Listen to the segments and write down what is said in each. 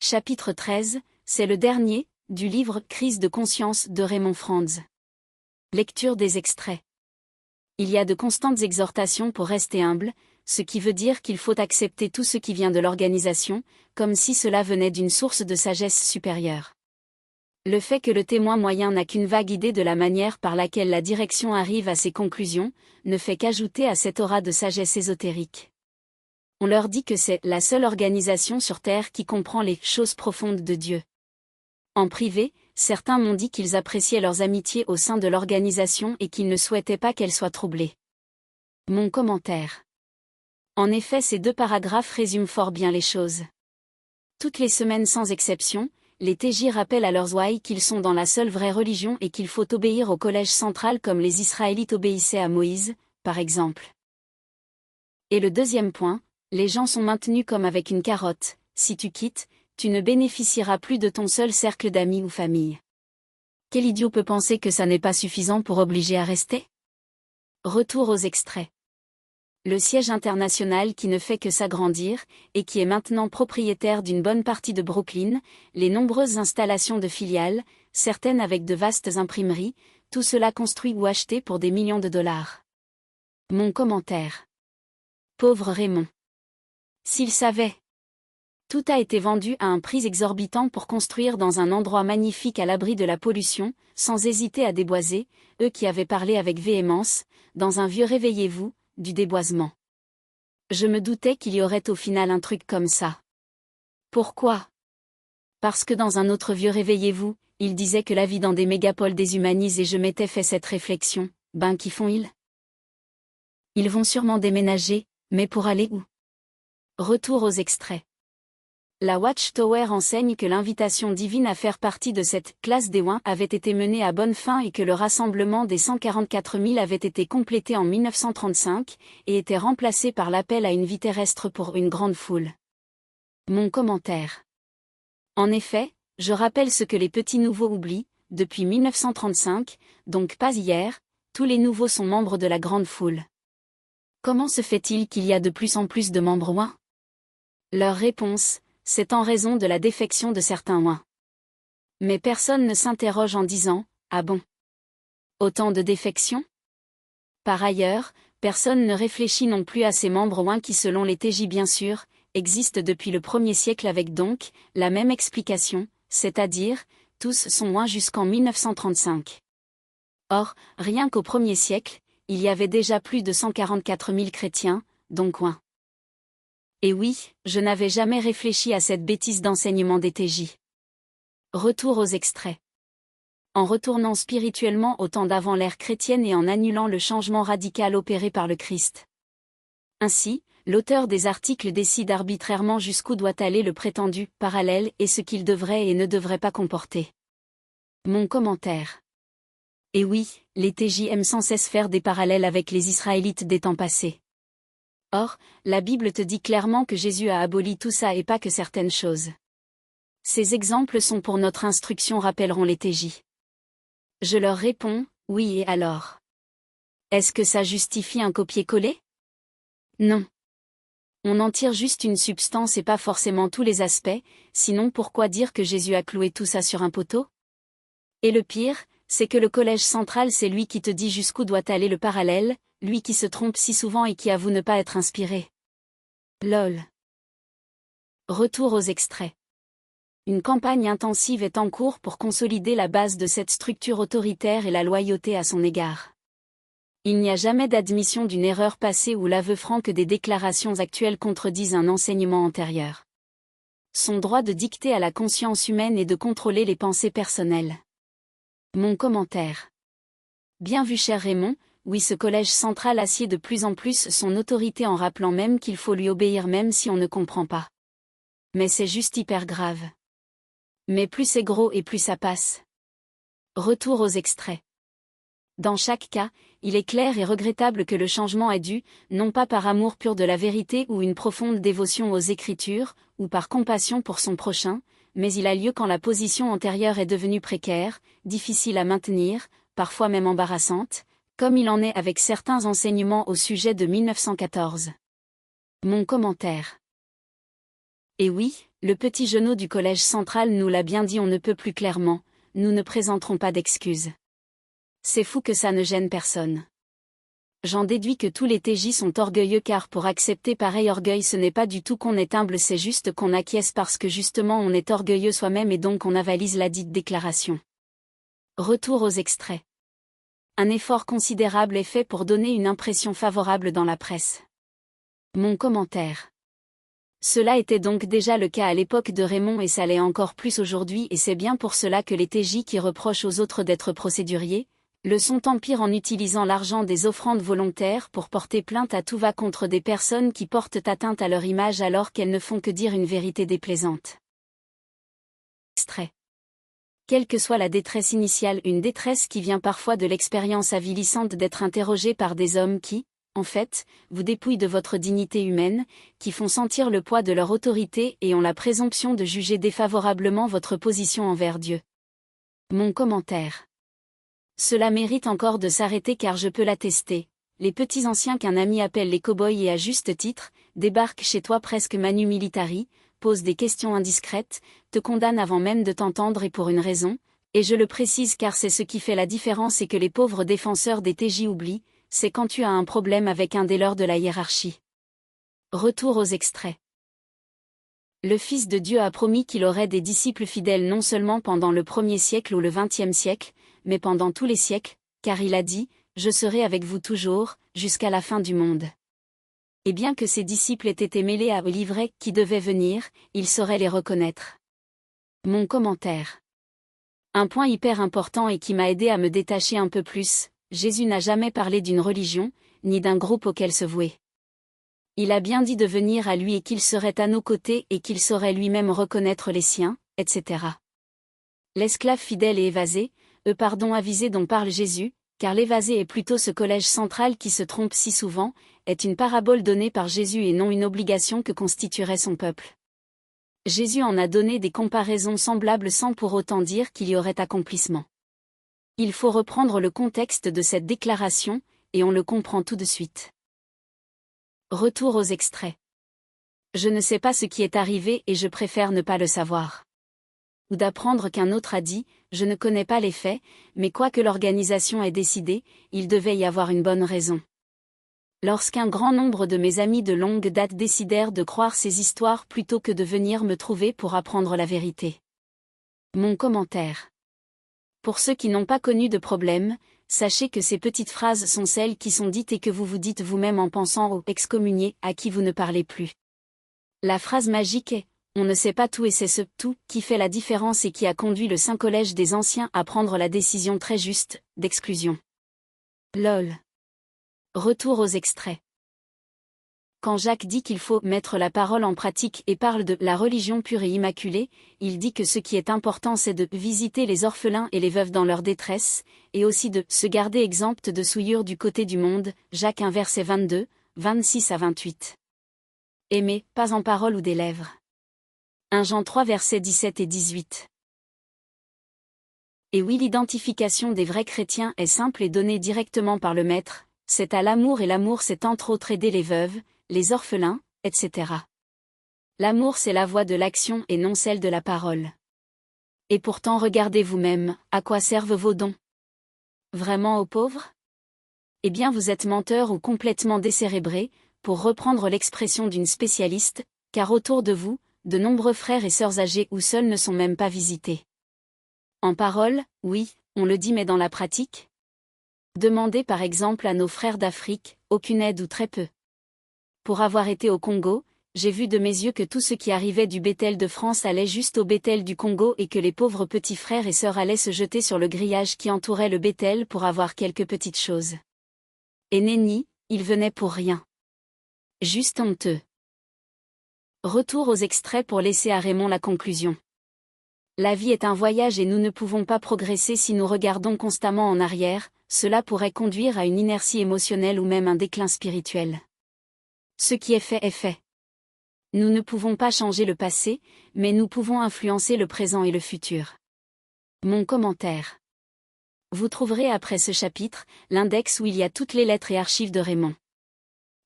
Chapitre 13, c'est le dernier, du livre Crise de conscience de Raymond Franz. Lecture des extraits. Il y a de constantes exhortations pour rester humble, ce qui veut dire qu'il faut accepter tout ce qui vient de l'organisation, comme si cela venait d'une source de sagesse supérieure. Le fait que le témoin moyen n'a qu'une vague idée de la manière par laquelle la direction arrive à ses conclusions, ne fait qu'ajouter à cette aura de sagesse ésotérique. On leur dit que c'est la seule organisation sur Terre qui comprend les choses profondes de Dieu. En privé, certains m'ont dit qu'ils appréciaient leurs amitiés au sein de l'organisation et qu'ils ne souhaitaient pas qu'elles soient troublées. Mon commentaire. En effet, ces deux paragraphes résument fort bien les choses. Toutes les semaines sans exception, les TJ rappellent à leurs ouailles qu'ils sont dans la seule vraie religion et qu'il faut obéir au collège central comme les Israélites obéissaient à Moïse, par exemple. Et le deuxième point, les gens sont maintenus comme avec une carotte, si tu quittes, tu ne bénéficieras plus de ton seul cercle d'amis ou famille. Quel idiot peut penser que ça n'est pas suffisant pour obliger à rester? Retour aux extraits. Le siège international qui ne fait que s'agrandir, et qui est maintenant propriétaire d'une bonne partie de Brooklyn, les nombreuses installations de filiales, certaines avec de vastes imprimeries, tout cela construit ou acheté pour des millions de dollars. Mon commentaire. Pauvre Raymond. S'il savait. Tout a été vendu à un prix exorbitant pour construire dans un endroit magnifique à l'abri de la pollution, sans hésiter à déboiser, eux qui avaient parlé avec véhémence, dans un vieux réveillez-vous, du déboisement. Je me doutais qu'il y aurait au final un truc comme ça. Pourquoi? Parce que dans un autre vieux réveillez-vous, il disait que la vie dans des mégapoles déshumanise et je m'étais fait cette réflexion, ben qui font-ils? Ils vont sûrement déménager, mais pour aller où? Retour aux extraits. La Watchtower enseigne que l'invitation divine à faire partie de cette « classe des oins » avait été menée à bonne fin et que le rassemblement des 144 000 avait été complété en 1935, et était remplacé par l'appel à une vie terrestre pour une grande foule. Mon commentaire. En effet, je rappelle ce que les petits nouveaux oublient, depuis 1935, donc pas hier, tous les nouveaux sont membres de la grande foule. Comment se fait-il qu'il y a de plus en plus de membres oins? Leur réponse, c'est en raison de la défection de certains oins. Mais personne ne s'interroge en disant « Ah bon? Autant de défections ?» Par ailleurs, personne ne réfléchit non plus à ces membres oins qui selon les TJ bien sûr, existent depuis le 1er siècle avec donc, la même explication, c'est-à-dire, tous sont oins jusqu'en 1935. Or, rien qu'au 1er siècle, il y avait déjà plus de 144 000 chrétiens, donc oins. Et oui, je n'avais jamais réfléchi à cette bêtise d'enseignement des TJ. Retour aux extraits. En retournant spirituellement au temps d'avant l'ère chrétienne et en annulant le changement radical opéré par le Christ. Ainsi, l'auteur des articles décide arbitrairement jusqu'où doit aller le prétendu « parallèle » et ce qu'il devrait et ne devrait pas comporter. Mon commentaire. Et oui, les TJ aiment sans cesse faire des parallèles avec les Israélites des temps passés. Or, la Bible te dit clairement que Jésus a aboli tout ça et pas que certaines choses. Ces exemples sont pour notre instruction, rappelleront les TJ. Je leur réponds, oui et alors? Est-ce que ça justifie un copier-coller? Non. On en tire juste une substance et pas forcément tous les aspects, sinon pourquoi dire que Jésus a cloué tout ça sur un poteau? Et le pire, c'est que le collège central c'est lui qui te dit jusqu'où doit aller le parallèle, lui qui se trompe si souvent et qui avoue ne pas être inspiré. Lol. Retour aux extraits. Une campagne intensive est en cours pour consolider la base de cette structure autoritaire et la loyauté à son égard. Il n'y a jamais d'admission d'une erreur passée ou l'aveu franc que des déclarations actuelles contredisent un enseignement antérieur. Son droit de dicter à la conscience humaine et de contrôler les pensées personnelles. Mon commentaire. Bien vu cher Raymond, oui ce collège central assied de plus en plus son autorité en rappelant même qu'il faut lui obéir même si on ne comprend pas. Mais c'est juste hyper grave. Mais plus c'est gros et plus ça passe. Retour aux extraits. Dans chaque cas, il est clair et regrettable que le changement est dû, non pas par amour pur de la vérité ou une profonde dévotion aux Écritures, ou par compassion pour son prochain, mais il a lieu quand la position antérieure est devenue précaire, difficile à maintenir, parfois même embarrassante, comme il en est avec certains enseignements au sujet de 1914. Mon commentaire. Et oui, Le petit genou du collège central nous l'a bien dit, on ne peut plus clairement, nous ne présenterons pas d'excuses. C'est fou que ça ne gêne personne. J'en déduis que tous les TJ sont orgueilleux, car pour accepter pareil orgueil, ce n'est pas du tout qu'on est humble, c'est juste qu'on acquiesce parce que justement on est orgueilleux soi-même et donc on avalise la dite déclaration. Retour aux extraits. Un effort considérable est fait pour donner une impression favorable dans la presse. Mon commentaire. Cela était donc déjà le cas à l'époque de Raymond et ça l'est encore plus aujourd'hui, et c'est bien pour cela que les TJ qui reprochent aux autres d'être procéduriers, le sont en pire en utilisant l'argent des offrandes volontaires pour porter plainte à tout va contre des personnes qui portent atteinte à leur image alors qu'elles ne font que dire une vérité déplaisante. Extrait. Quelle que soit la détresse initiale, une détresse qui vient parfois de l'expérience avilissante d'être interrogé par des hommes qui, en fait, vous dépouillent de votre dignité humaine, qui font sentir le poids de leur autorité et ont la présomption de juger défavorablement votre position envers Dieu. Mon commentaire. Cela mérite encore de s'arrêter car je peux l'attester. Les petits anciens qu'un ami appelle les cow-boys et à juste titre, débarquent chez toi presque manu militari, posent des questions indiscrètes, te condamnent avant même de t'entendre et pour une raison, et je le précise car c'est ce qui fait la différence et que les pauvres défenseurs des TJ oublient, c'est quand tu as un problème avec un des leurs de la hiérarchie. Retour aux extraits. Le Fils de Dieu a promis qu'il aurait des disciples fidèles non seulement pendant le 1er siècle ou le 20e siècle, mais pendant tous les siècles, car il a dit « Je serai avec vous toujours, jusqu'à la fin du monde ». Et bien que ses disciples aient été mêlés à l'ivraie qui devait venir, il saurait les reconnaître. Mon commentaire. Un point hyper important et qui m'a aidé à me détacher un peu plus, Jésus n'a jamais parlé d'une religion, ni d'un groupe auquel se vouer. Il a bien dit de venir à lui et qu'il serait à nos côtés et qu'il saurait lui-même reconnaître les siens, etc. L'esclave fidèle et évasé, avisé dont parle Jésus, car l'évasé est plutôt ce collège central qui se trompe si souvent, est une parabole donnée par Jésus et non une obligation que constituerait son peuple. Jésus en a donné des comparaisons semblables sans pour autant dire qu'il y aurait accomplissement. Il faut reprendre le contexte de cette déclaration, et on le comprend tout de suite. Retour aux extraits. Je ne sais pas ce qui est arrivé et je préfère ne pas le savoir. Ou d'apprendre qu'un autre a dit, je ne connais pas les faits, mais quoi que l'organisation ait décidé, il devait y avoir une bonne raison. Lorsqu'un grand nombre de mes amis de longue date décidèrent de croire ces histoires plutôt que de venir me trouver pour apprendre la vérité. Mon commentaire. Pour ceux qui n'ont pas connu de problème, sachez que ces petites phrases sont celles qui sont dites et que vous vous dites vous-même en pensant aux excommuniés à qui vous ne parlez plus. La phrase magique est « on ne sait pas tout et c'est ce « tout » qui fait la différence et qui a conduit le Saint Collège des Anciens à prendre la décision très juste, d'exclusion. LOL. Retour aux extraits. Quand Jacques dit qu'il faut mettre la parole en pratique et parle de la religion pure et immaculée, il dit que ce qui est important c'est de visiter les orphelins et les veuves dans leur détresse, et aussi de se garder exempte de souillure du côté du monde, Jacques 1 verset 22, 26 à 28. Aimer, pas en parole ou des lèvres. 1 Jean 3 versets 17 et 18. Et oui, l'identification des vrais chrétiens est simple et donnée directement par le Maître, c'est à l'amour et l'amour c'est entre autres aider les veuves, les orphelins, etc. L'amour c'est la voie de l'action et non celle de la parole. Et pourtant regardez vous-même, à quoi servent vos dons? Vraiment aux pauvres? Eh bien vous êtes menteur ou complètement décérébré, pour reprendre l'expression d'une spécialiste, car autour de vous, de nombreux frères et sœurs âgés ou seuls ne sont même pas visités. En parole, oui, on le dit mais dans la pratique? Demandez par exemple à nos frères d'Afrique, aucune aide ou très peu. Pour avoir été au Congo, j'ai vu de mes yeux que tout ce qui arrivait du Bethel de France allait juste au Bethel du Congo et que les pauvres petits frères et sœurs allaient se jeter sur le grillage qui entourait le Bethel pour avoir quelques petites choses. Et nenni, ils venaient pour rien. Juste honteux. Retour aux extraits pour laisser à Raymond la conclusion. La vie est un voyage et nous ne pouvons pas progresser si nous regardons constamment en arrière, cela pourrait conduire à une inertie émotionnelle ou même un déclin spirituel. Ce qui est fait est fait. Nous ne pouvons pas changer le passé, mais nous pouvons influencer le présent et le futur. Mon commentaire. Vous trouverez après ce chapitre, l'index où il y a toutes les lettres et archives de Raymond.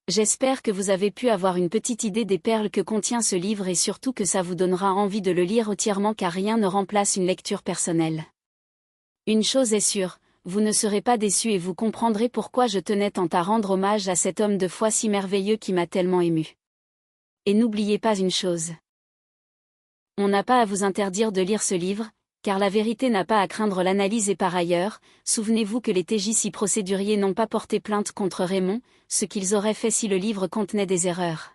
J'espère que vous avez pu avoir une petite idée des perles que contient ce livre et surtout que ça vous donnera envie de le lire entièrement car rien ne remplace une lecture personnelle. Une chose est sûre, vous ne serez pas déçus et vous comprendrez pourquoi je tenais tant à rendre hommage à cet homme de foi si merveilleux qui m'a tellement ému. Et n'oubliez pas une chose. On n'a pas à vous interdire de lire ce livre, car la vérité n'a pas à craindre l'analyse et par ailleurs, souvenez-vous que les TJ procéduriers n'ont pas porté plainte contre Raymond, ce qu'ils auraient fait si le livre contenait des erreurs.